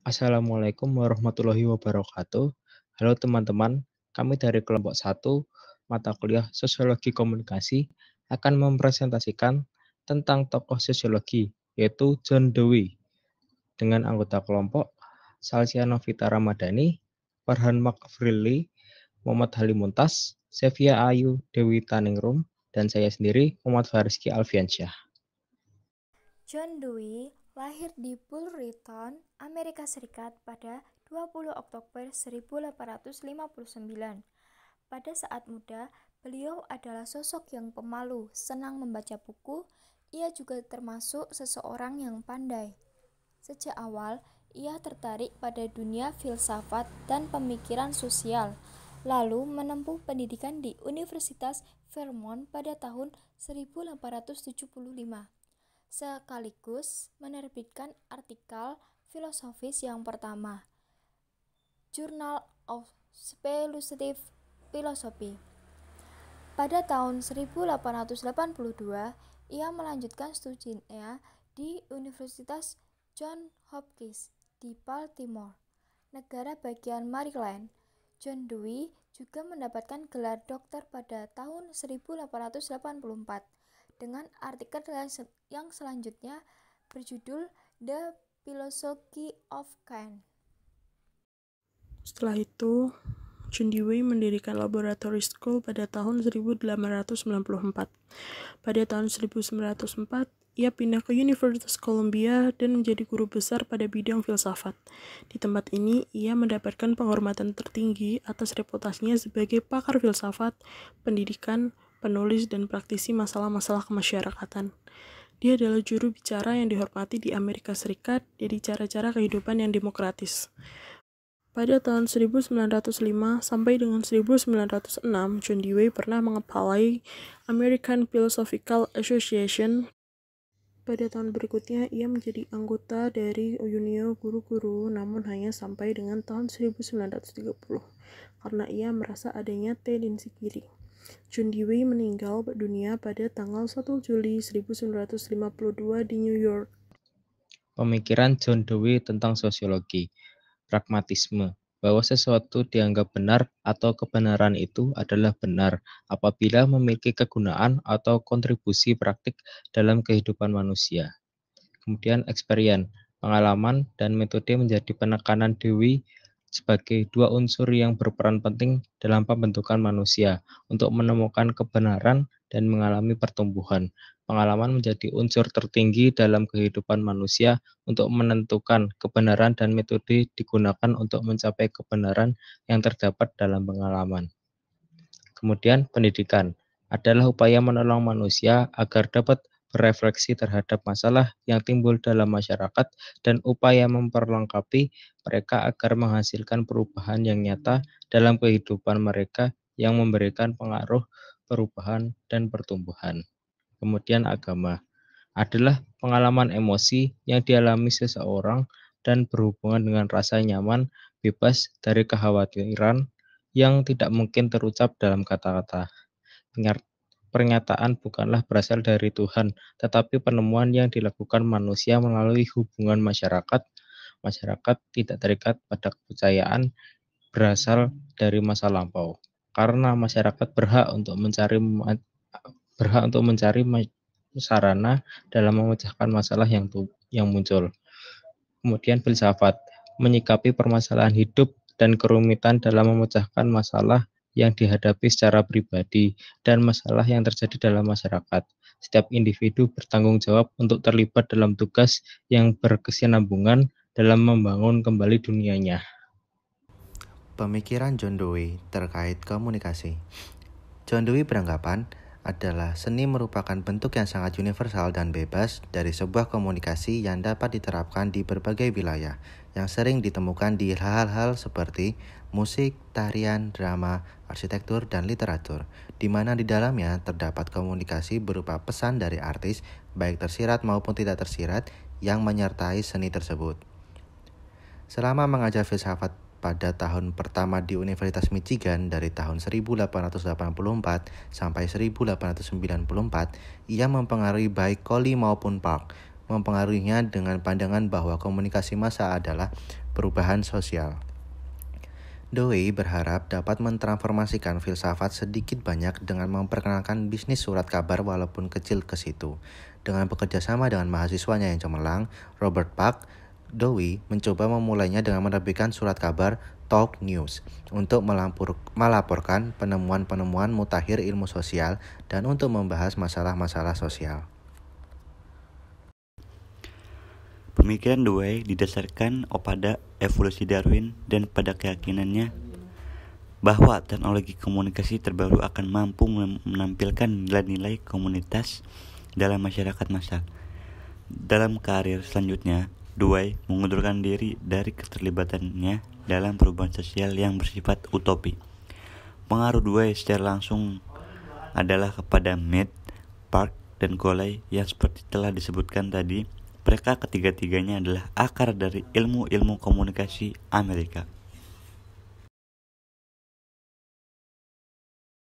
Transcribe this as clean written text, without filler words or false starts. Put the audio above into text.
Assalamualaikum warahmatullahi wabarakatuh. Halo teman-teman, kami dari kelompok 1 mata kuliah Sosiologi Komunikasi akan mempresentasikan tentang tokoh sosiologi, yaitu John Dewey, dengan anggota kelompok Salsia Novita Ramadhani, Farhan Makfrili, Muhammad Halimuntas, Sevia Ayu Dewi Taningrum, dan saya sendiri Muhammad Fariski Alfiansyah. John Dewey lahir di Fullerton, Amerika Serikat pada 20 Oktober 1859. Pada saat muda, beliau adalah sosok yang pemalu, senang membaca buku. Ia juga termasuk seseorang yang pandai. Sejak awal, ia tertarik pada dunia filsafat dan pemikiran sosial, lalu menempuh pendidikan di Universitas Vermont pada tahun 1875. Sekaligus menerbitkan artikel filosofis yang pertama, Journal of Speculative Philosophy. Pada tahun 1882, ia melanjutkan studinya di Universitas Johns Hopkins di Baltimore, negara bagian Maryland. John Dewey juga mendapatkan gelar doktor pada tahun 1884 dengan artikel yang selanjutnya berjudul The Philosophy of Kind. Setelah itu, John Dewey mendirikan Laboratory School pada tahun 1894. Pada tahun 1904, ia pindah ke Universitas Columbia dan menjadi guru besar pada bidang filsafat. Di tempat ini, ia mendapatkan penghormatan tertinggi atas reputasinya sebagai pakar filsafat, pendidikan, penulis, dan praktisi masalah-masalah kemasyarakatan. Dia adalah juru bicara yang dihormati di Amerika Serikat dari cara-cara kehidupan yang demokratis. Pada tahun 1905 sampai dengan 1906, John Dewey pernah mengepalai American Philosophical Association. Pada tahun berikutnya, ia menjadi anggota dari Union Guru-Guru, namun hanya sampai dengan tahun 1930, karena ia merasa adanya tendensi kiri. John Dewey meninggal dunia pada tanggal 1 Juli 1952 di New York. Pemikiran John Dewey tentang sosiologi. Pragmatisme, bahwa sesuatu dianggap benar atau kebenaran itu adalah benar apabila memiliki kegunaan atau kontribusi praktik dalam kehidupan manusia. Kemudian experience, pengalaman dan metode menjadi penekanan Dewey sebagai dua unsur yang berperan penting dalam pembentukan manusia untuk menemukan kebenaran dan mengalami pertumbuhan. Pengalaman menjadi unsur tertinggi dalam kehidupan manusia untuk menentukan kebenaran dan metode digunakan untuk mencapai kebenaran yang terdapat dalam pengalaman. Kemudian pendidikan adalah upaya menolong manusia agar dapat berefleksi terhadap masalah yang timbul dalam masyarakat dan upaya memperlengkapi mereka agar menghasilkan perubahan yang nyata dalam kehidupan mereka yang memberikan pengaruh perubahan dan pertumbuhan. Kemudian agama adalah pengalaman emosi yang dialami seseorang dan berhubungan dengan rasa nyaman, bebas dari kekhawatiran yang tidak mungkin terucap dalam kata-kata. Pernyataan bukanlah berasal dari Tuhan, tetapi penemuan yang dilakukan manusia melalui hubungan masyarakat. Masyarakat tidak terikat pada kepercayaan berasal dari masa lampau. Karena masyarakat berhak untuk mencari sarana dalam memecahkan masalah yang muncul. Kemudian filsafat, menyikapi permasalahan hidup dan kerumitan dalam memecahkan masalah yang dihadapi secara pribadi dan masalah yang terjadi dalam masyarakat. Setiap individu bertanggung jawab untuk terlibat dalam tugas yang berkesinambungan dalam membangun kembali dunianya. Pemikiran John Dewey terkait komunikasi. John Dewey beranggapan adalah seni merupakan bentuk yang sangat universal dan bebas dari sebuah komunikasi yang dapat diterapkan di berbagai wilayah, yang sering ditemukan di hal-hal seperti musik, tarian, drama, arsitektur, dan literatur, di mana di dalamnya terdapat komunikasi berupa pesan dari artis, baik tersirat maupun tidak tersirat, yang menyertai seni tersebut. Selama mengajar filsafat pada tahun pertama di Universitas Michigan dari tahun 1884 sampai 1894, ia mempengaruhi baik Coley maupun Park mempengaruhinya dengan pandangan bahwa komunikasi massa adalah perubahan sosial. Dewey berharap dapat mentransformasikan filsafat sedikit banyak dengan memperkenalkan bisnis surat kabar walaupun kecil ke situ. Dengan bekerja sama dengan mahasiswanya yang cemerlang, Robert Park, Dewey mencoba memulainya dengan menerbitkan surat kabar Talk News untuk melaporkan penemuan-penemuan mutakhir ilmu sosial dan untuk membahas masalah-masalah sosial. Pemikiran Dewey didasarkan pada evolusi Darwin dan pada keyakinannya bahwa teknologi komunikasi terbaru akan mampu menampilkan nilai-nilai komunitas dalam masyarakat massal. Dalam karir selanjutnya, Dewey mengundurkan diri dari keterlibatannya dalam perubahan sosial yang bersifat utopi. Pengaruh Dewey secara langsung adalah kepada Mead, Park, dan Golay yang seperti telah disebutkan tadi, mereka ketiga-tiganya adalah akar dari ilmu-ilmu komunikasi Amerika.